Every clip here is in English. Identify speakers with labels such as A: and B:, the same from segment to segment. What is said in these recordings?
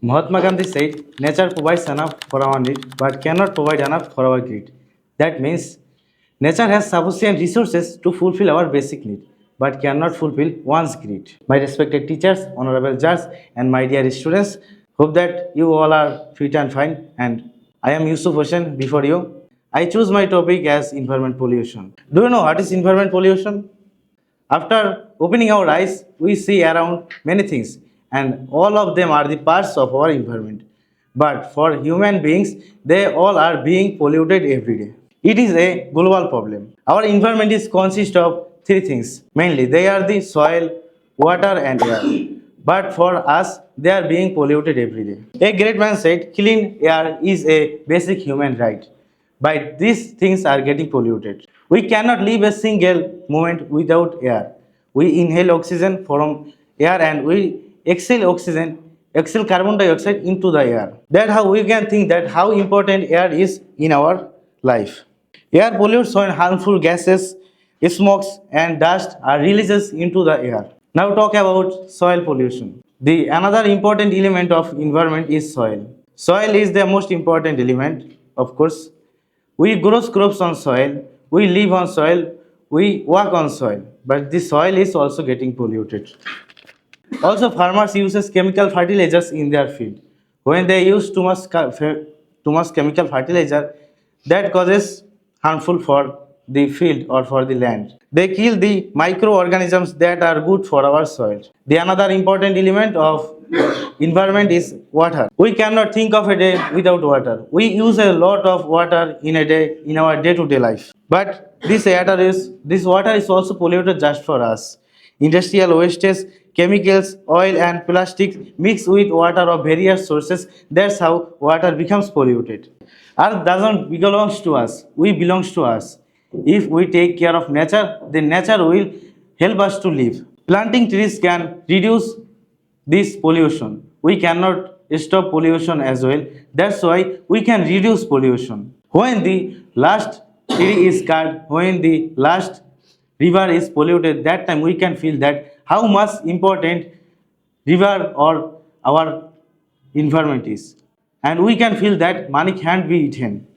A: Mahatma Gandhi said, nature provides enough for our need but cannot provide enough for our greed. That means nature has sufficient resources to fulfill our basic need but cannot fulfill one's greed. My respected teachers, honorable judges, and my dear students, hope that you all are fit and fine. And I am Yusuf Hossain before you. I choose my topic as environment pollution. Do you know what is environment pollution? After opening our eyes, we see around many things, and all of them are the parts of our environment. But for human beings, they all are being polluted every day. It is a global problem. Our environment is consist of three things. Mainly, they are the soil, water, and air. But for us, they are being polluted every day. A great man said, clean air is a basic human right. But these things are getting polluted. We cannot live a single moment without air. We inhale oxygen from air and we exhale carbon dioxide into the air. That's how we can think that how important air is in our life. Air pollutes when harmful gases, smokes and dust are released into the air. Now talk about soil pollution. The another important element of environment is soil. Soil is the most important element, of course. We grow crops on soil, we live on soil, we work on soil, but the soil is also getting polluted. Also, farmers uses chemical fertilizers in their field. When they use too much chemical fertilizer, that causes harmful for the field or for the land. They kill the microorganisms that are good for our soil. The another important element of environment is water. We cannot think of a day without water. We use a lot of water in a day in our day-to-day life. But this water is also polluted just for us. Industrial wastes, chemicals, oil and plastics mix with water of various sources. That's how water becomes polluted. Earth doesn't belongs to us. We belongs to us. If we take care of nature, then nature will help us to live. Planting trees can reduce this pollution. We cannot stop pollution as well. That's why we can reduce pollution. When the last tree is cut, when the last river is polluted, that time we can feel that how much important river or our environment is. And we can feel that money can't be eaten.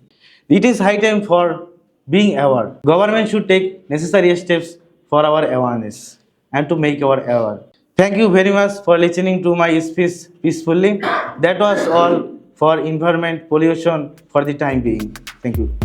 A: It is high time for being aware. Government should take necessary steps for our awareness and to make our aware. Thank you very much for listening to my speech peacefully. That was all for environment pollution for the time being. Thank you.